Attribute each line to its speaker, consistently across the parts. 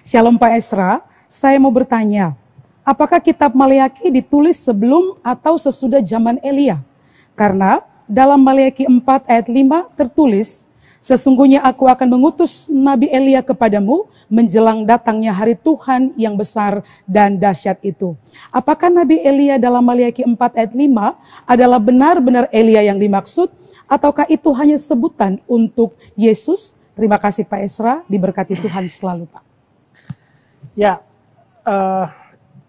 Speaker 1: Shalom Pak Esra, saya mau bertanya, apakah kitab Maleakhi ditulis sebelum atau sesudah zaman Elia? Karena dalam Maleakhi 4 ayat 5 tertulis, sesungguhnya aku akan mengutus Nabi Elia kepadamu menjelang datangnya hari Tuhan yang besar dan dahsyat itu. Apakah Nabi Elia dalam Maleakhi 4 ayat 5 adalah benar-benar Elia yang dimaksud, ataukah itu hanya sebutan untuk Yesus? Terima kasih Pak Esra, diberkati Tuhan selalu Pak.
Speaker 2: Ya,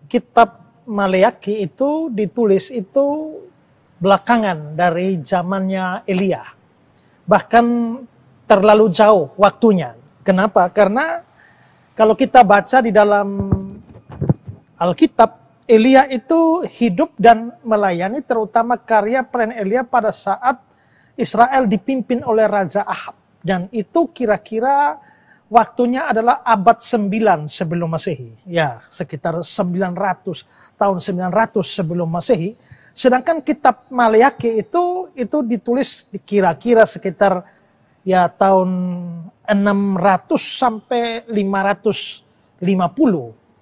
Speaker 2: kitab Maleakhi itu ditulis itu belakangan dari zamannya Elia. Bahkan terlalu jauh waktunya. Kenapa? Karena kalau kita baca di dalam Alkitab, Elia itu hidup dan melayani terutama karya peran Elia pada saat Israel dipimpin oleh Raja Ahab. Dan itu kira-kira waktunya adalah abad 9 sebelum Masehi. Ya, sekitar 900, tahun 900 sebelum Masehi. Sedangkan kitab Maleakhi itu ditulis kira-kira sekitar ya tahun 600 sampai 550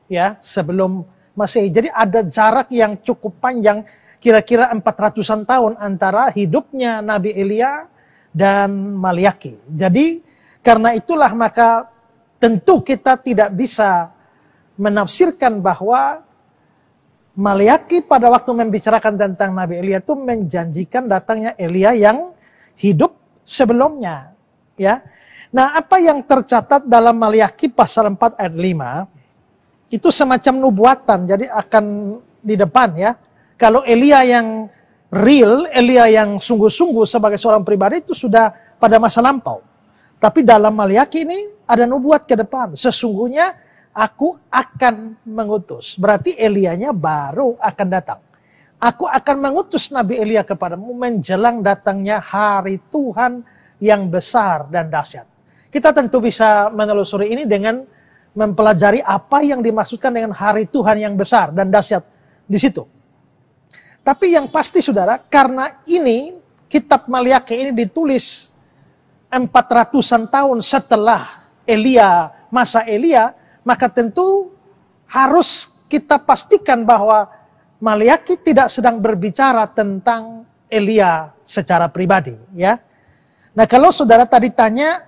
Speaker 2: ya sebelum Masehi. Jadi ada jarak yang cukup panjang, kira-kira 400-an tahun antara hidupnya Nabi Elia dan Maleakhi. Jadi karena itulah maka tentu kita tidak bisa menafsirkan bahwa Maleakhi pada waktu membicarakan tentang Nabi Elia itu menjanjikan datangnya Elia yang hidup sebelumnya. Ya. Nah, apa yang tercatat dalam Maleakhi pasal 4 ayat 5 itu semacam nubuatan, jadi akan di depan ya. Kalau Elia yang real, Elia yang sungguh-sungguh sebagai seorang pribadi itu sudah pada masa lampau. Tapi dalam Maleakhi ini ada nubuat ke depan. Sesungguhnya aku akan mengutus. Berarti Elianya baru akan datang. Aku akan mengutus Nabi Elia kepadamu menjelang datangnya hari Tuhan yang besar dan dahsyat. Kita tentu bisa menelusuri ini dengan mempelajari apa yang dimaksudkan dengan hari Tuhan yang besar dan dahsyat di situ. Tapi yang pasti saudara, karena ini kitab Maleakhi ini ditulis 400-an tahun setelah Elia, masa Elia, maka tentu harus kita pastikan bahwa Maleakhi tidak sedang berbicara tentang Elia secara pribadi, ya. Nah, kalau saudara tadi tanya,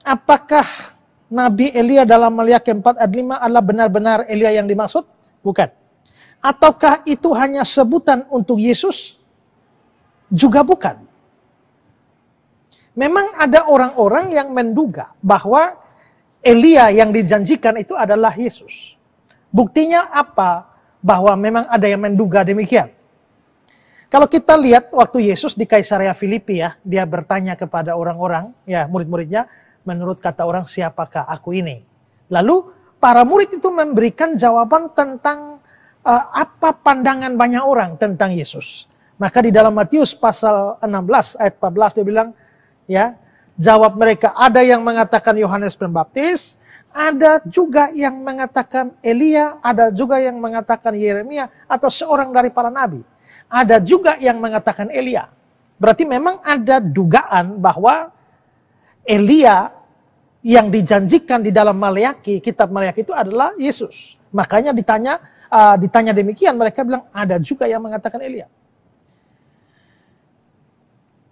Speaker 2: apakah Nabi Elia dalam Maleakhi 4 ayat 5 adalah benar-benar Elia yang dimaksud? Bukan. Ataukah itu hanya sebutan untuk Yesus? Juga bukan. Memang ada orang-orang yang menduga bahwa Elia yang dijanjikan itu adalah Yesus. Buktinya apa? Bahwa memang ada yang menduga demikian. Kalau kita lihat waktu Yesus di Kaisarea Filipi ya, dia bertanya kepada orang-orang, ya murid-muridnya, menurut kata orang siapakah aku ini? Lalu para murid itu memberikan jawaban tentang apa pandangan banyak orang tentang Yesus. Maka di dalam Matius pasal 16 ayat 14 dia bilang, ya, jawab mereka, ada yang mengatakan Yohanes Pembaptis, ada juga yang mengatakan Elia, ada juga yang mengatakan Yeremia atau seorang dari para nabi. Ada juga yang mengatakan Elia. Berarti memang ada dugaan bahwa Elia yang dijanjikan di dalam Maleakhi, kitab Maleakhi itu adalah Yesus. Makanya ditanya demikian, mereka bilang ada juga yang mengatakan Elia.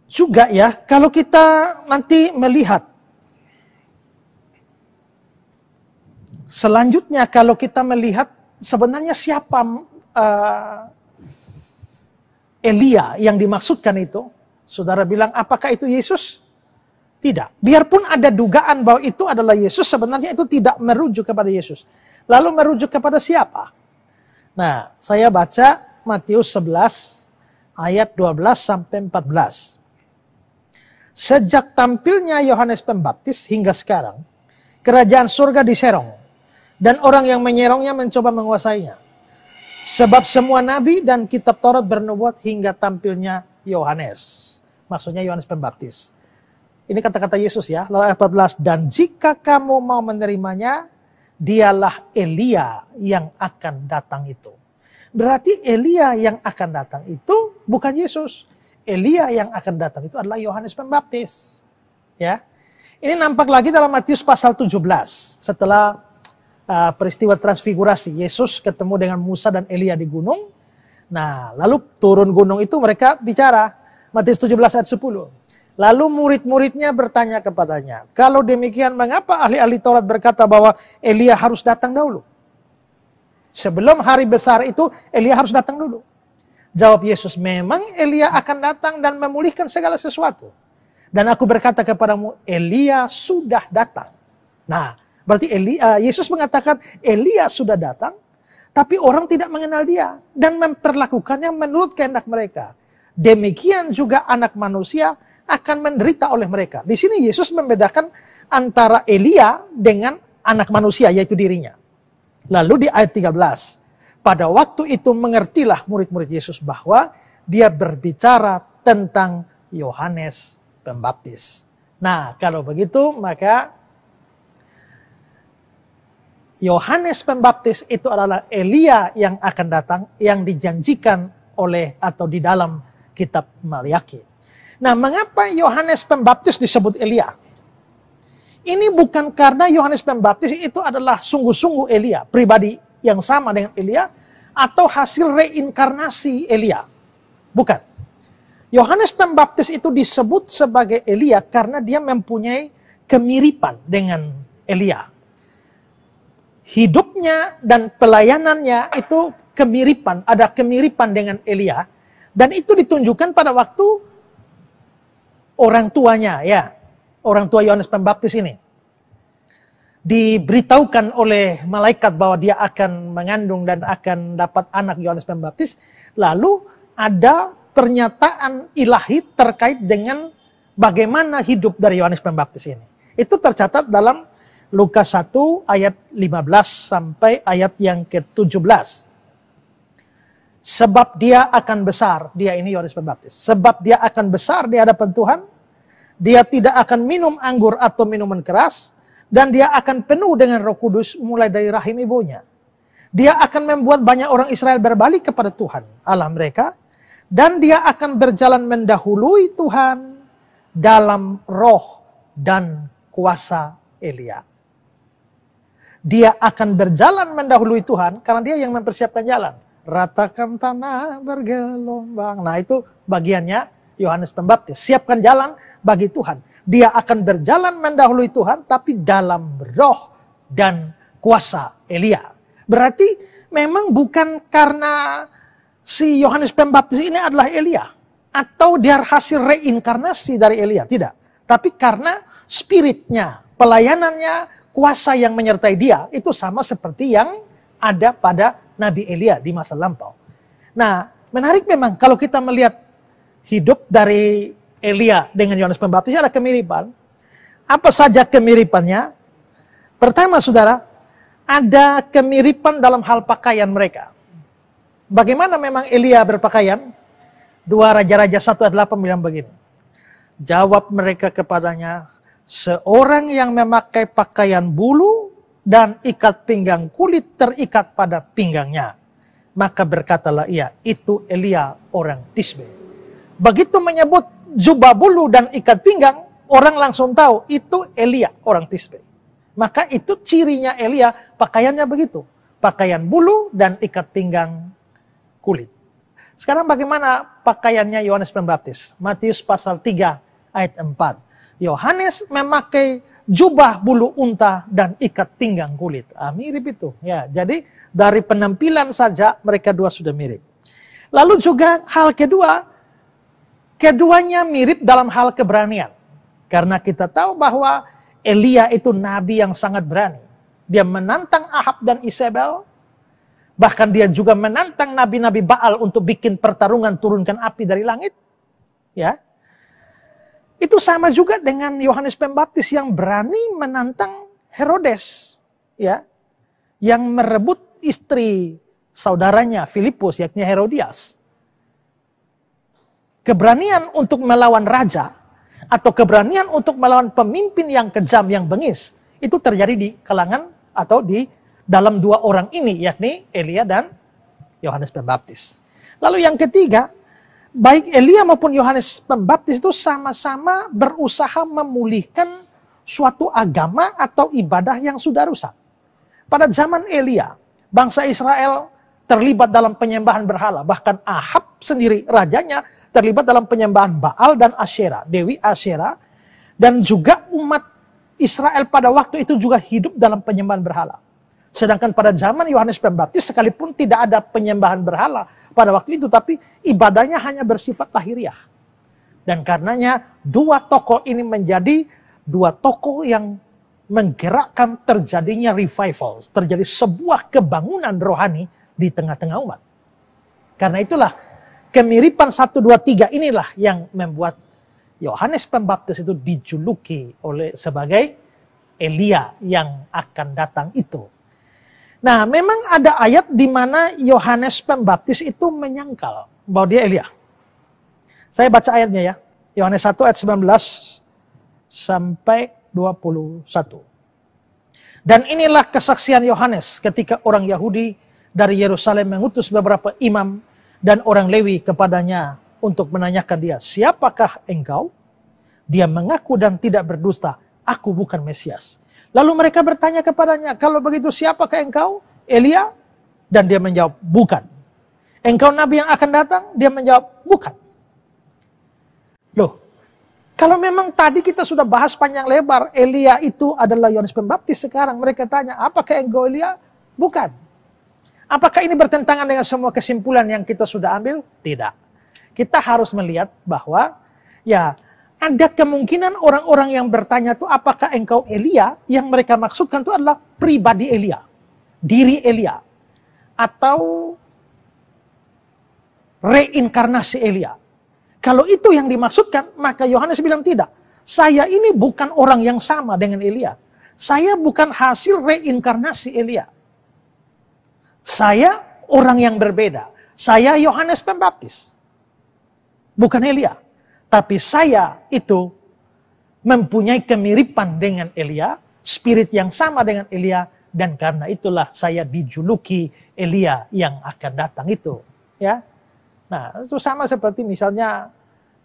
Speaker 2: Juga ya, kalau kita nanti melihat selanjutnya, kalau kita melihat sebenarnya siapa Elia yang dimaksudkan itu, saudara bilang apakah itu Yesus? Tidak. Biarpun ada dugaan bahwa itu adalah Yesus, sebenarnya itu tidak merujuk kepada Yesus. Lalu merujuk kepada siapa? Nah, saya baca Matius 11 ayat 12 sampai 14. Sejak tampilnya Yohanes Pembaptis hingga sekarang, kerajaan surga diserong, dan orang yang menyerongnya mencoba menguasainya. Sebab semua nabi dan kitab Taurat bernubuat hingga tampilnya Yohanes. Maksudnya Yohanes Pembaptis. Ini kata-kata Yesus ya, lalu ayat 14. Dan jika kamu mau menerimanya, dialah Elia yang akan datang itu. Berarti Elia yang akan datang itu bukan Yesus. Elia yang akan datang itu adalah Yohanes Pembaptis. Ya. Ini nampak lagi dalam Matius pasal 17. Setelah peristiwa transfigurasi, Yesus ketemu dengan Musa dan Elia di gunung. Nah, lalu turun gunung itu mereka bicara. Matius 17 ayat 10. Lalu murid-muridnya bertanya kepadanya, kalau demikian mengapa ahli-ahli Taurat berkata bahwa Elia harus datang dahulu? Sebelum hari besar itu, Elia harus datang dulu. Jawab Yesus, memang Elia akan datang dan memulihkan segala sesuatu. Dan aku berkata kepadamu, Elia sudah datang. Nah, berarti Yesus mengatakan Elia sudah datang, tapi orang tidak mengenal dia dan memperlakukannya menurut kehendak mereka. Demikian juga anak manusia akan menderita oleh mereka. Di sini Yesus membedakan antara Elia dengan anak manusia, yaitu dirinya. Lalu di ayat 13, pada waktu itu mengertilah murid-murid Yesus bahwa dia berbicara tentang Yohanes Pembaptis. Nah, kalau begitu maka Yohanes Pembaptis itu adalah Elia yang akan datang, yang dijanjikan oleh atau di dalam kitab Maliaki. Nah, mengapa Yohanes Pembaptis disebut Elia? Ini bukan karena Yohanes Pembaptis itu adalah sungguh-sungguh Elia, pribadi yang sama dengan Elia, atau hasil reinkarnasi Elia. Bukan. Yohanes Pembaptis itu disebut sebagai Elia karena dia mempunyai kemiripan dengan Elia. Hidupnya dan pelayanannya itu kemiripan, ada kemiripan dengan Elia. Dan itu ditunjukkan pada waktu orang tuanya, ya, orang tua Yohanes Pembaptis ini diberitahukan oleh malaikat bahwa dia akan mengandung dan akan dapat anak Yohanes Pembaptis. Lalu ada pernyataan ilahi terkait dengan bagaimana hidup dari Yohanes Pembaptis ini. Itu tercatat dalam Lukas 1 ayat 15 sampai ayat yang ke-17. Sebab dia akan besar, dia ini Yohanes Pembaptis. Sebab dia akan besar di hadapan Tuhan. Dia tidak akan minum anggur atau minuman keras. Dan dia akan penuh dengan Roh Kudus mulai dari rahim ibunya. Dia akan membuat banyak orang Israel berbalik kepada Tuhan, Allah mereka. Dan dia akan berjalan mendahului Tuhan dalam roh dan kuasa Elia. Dia akan berjalan mendahului Tuhan karena dia yang mempersiapkan jalan. Ratakan tanah bergelombang. Nah, itu bagiannya Yohanes Pembaptis. Siapkan jalan bagi Tuhan. Dia akan berjalan mendahului Tuhan, tapi dalam roh dan kuasa Elia. Berarti memang bukan karena si Yohanes Pembaptis ini adalah Elia, atau dia hasil reinkarnasi dari Elia. Tidak. Tapi karena spiritnya, pelayanannya, kuasa yang menyertai dia, itu sama seperti yang ada pada Nabi Elia di masa lampau. Nah, menarik memang kalau kita melihat hidup dari Elia dengan Yohanes Pembaptis ada kemiripan. Apa saja kemiripannya? Pertama, saudara, ada kemiripan dalam hal pakaian mereka. Bagaimana memang Elia berpakaian? 2 Raja-Raja 1 ayat 8 bilang begini. Jawab mereka kepadanya, seorang yang memakai pakaian bulu dan ikat pinggang kulit terikat pada pinggangnya. Maka berkatalah ia, itu Elia orang Tisbe. Begitu menyebut jubah bulu dan ikat pinggang, orang langsung tahu itu Elia orang Tisbe. Maka itu cirinya Elia, pakaiannya begitu. Pakaian bulu dan ikat pinggang kulit. Sekarang bagaimana pakaiannya Yohanes Pembaptis? Matius pasal 3 ayat 4. Yohanes memakai jubah bulu unta dan ikat pinggang kulit. Mirip itu. Ya, jadi dari penampilan saja mereka dua sudah mirip. Lalu juga hal kedua, keduanya mirip dalam hal keberanian. Karena kita tahu bahwa Elia itu nabi yang sangat berani. Dia menantang Ahab dan Isabel. Bahkan dia juga menantang nabi-nabi Baal untuk bikin pertarungan turunkan api dari langit. Ya. Itu sama juga dengan Yohanes Pembaptis yang berani menantang Herodes, ya, yang merebut istri saudaranya Filipus, yakni Herodias. Keberanian untuk melawan raja atau keberanian untuk melawan pemimpin yang kejam, yang bengis, itu terjadi di kalangan atau di dalam dua orang ini, yakni Elia dan Yohanes Pembaptis. Lalu yang ketiga, baik Elia maupun Yohanes Pembaptis itu sama-sama berusaha memulihkan suatu agama atau ibadah yang sudah rusak. Pada zaman Elia, bangsa Israel terlibat dalam penyembahan berhala. Bahkan Ahab sendiri, rajanya, terlibat dalam penyembahan Baal dan Asyera, Dewi Asyera. Dan juga umat Israel pada waktu itu juga hidup dalam penyembahan berhala. Sedangkan pada zaman Yohanes Pembaptis, sekalipun tidak ada penyembahan berhala pada waktu itu, tapi ibadahnya hanya bersifat lahiriah. Dan karenanya dua tokoh ini menjadi dua tokoh yang menggerakkan terjadinya revival, terjadi sebuah kebangunan rohani di tengah-tengah umat. Karena itulah kemiripan 1, 2, 3 inilah yang membuat Yohanes Pembaptis itu dijuluki sebagai Elia yang akan datang itu. Nah, memang ada ayat di mana Yohanes Pembaptis itu menyangkal bahwa dia Elia. Saya baca ayatnya ya. Yohanes 1 ayat 19 sampai 21. Dan inilah kesaksian Yohanes ketika orang Yahudi dari Yerusalem mengutus beberapa imam dan orang Lewi kepadanya untuk menanyakan dia, siapakah engkau? Dia mengaku dan tidak berdusta, aku bukan Mesias. Lalu mereka bertanya kepadanya, kalau begitu siapakah engkau? Elia? Dan dia menjawab, bukan. Engkau nabi yang akan datang? Dia menjawab, bukan. Loh, kalau memang tadi kita sudah bahas panjang lebar, Elia itu adalah Yohanes Pembaptis, sekarang mereka tanya, apakah engkau Elia? Bukan. Apakah ini bertentangan dengan semua kesimpulan yang kita sudah ambil? Tidak. Kita harus melihat bahwa ya ada kemungkinan orang-orang yang bertanya itu apakah engkau Elia, yang mereka maksudkan itu adalah pribadi Elia, diri Elia, atau reinkarnasi Elia. Kalau itu yang dimaksudkan, maka Yohanes bilang tidak. Saya ini bukan orang yang sama dengan Elia. Saya bukan hasil reinkarnasi Elia. Saya orang yang berbeda. Saya Yohanes Pembaptis. Bukan Elia. Tapi saya itu mempunyai kemiripan dengan Elia, spirit yang sama dengan Elia, dan karena itulah saya dijuluki Elia yang akan datang itu. Ya. Nah, itu sama seperti misalnya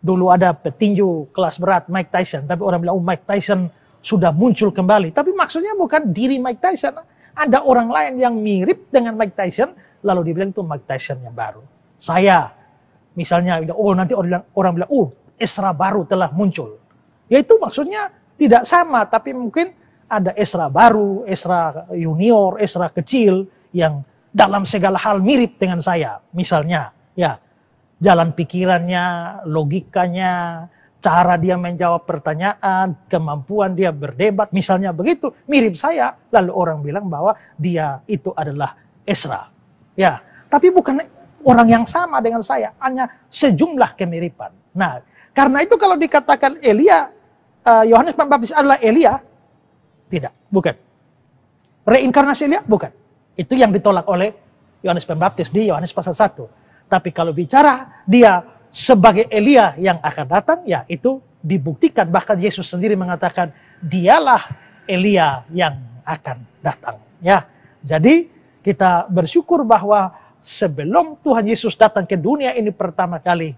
Speaker 2: dulu ada petinju kelas berat Mike Tyson, tapi orang bilang Mike Tyson sudah muncul kembali. Tapi maksudnya bukan diri Mike Tyson. Ada orang lain yang mirip dengan Mike Tyson, lalu dibilang itu Mike Tyson yang baru. Saya, misalnya, nanti orang bilang, Ezra baru telah muncul. Ya itu maksudnya tidak sama, tapi mungkin ada Ezra baru, Ezra junior, Ezra kecil, yang dalam segala hal mirip dengan saya. Misalnya, ya, jalan pikirannya, logikanya, cara dia menjawab pertanyaan, kemampuan dia berdebat, misalnya begitu, mirip saya. Lalu orang bilang bahwa dia itu adalah Ezra. Ya, tapi bukan orang yang sama dengan saya, hanya sejumlah kemiripan. Nah, karena itu kalau dikatakan Elia, Yohanes Pembaptis adalah Elia, tidak, bukan. Reinkarnasi Elia, bukan. Itu yang ditolak oleh Yohanes Pembaptis di Yohanes pasal 1. Tapi kalau bicara dia sebagai Elia yang akan datang, ya itu dibuktikan. Bahkan Yesus sendiri mengatakan, dialah Elia yang akan datang. Ya, jadi kita bersyukur bahwa sebelum Tuhan Yesus datang ke dunia ini pertama kali,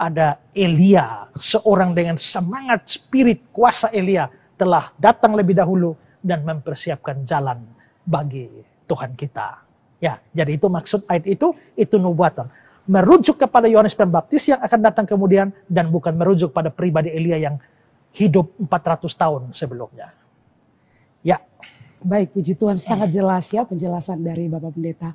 Speaker 2: ada Elia, seorang dengan semangat spirit kuasa Elia, telah datang lebih dahulu dan mempersiapkan jalan bagi Tuhan kita. Ya, jadi itu maksud ayat itu nubuatan. Merujuk kepada Yohanes Pembaptis yang akan datang kemudian, dan bukan merujuk pada pribadi Elia yang hidup 400 tahun sebelumnya. Ya.
Speaker 1: Baik, puji Tuhan, sangat jelas ya penjelasan dari Bapak Pendeta.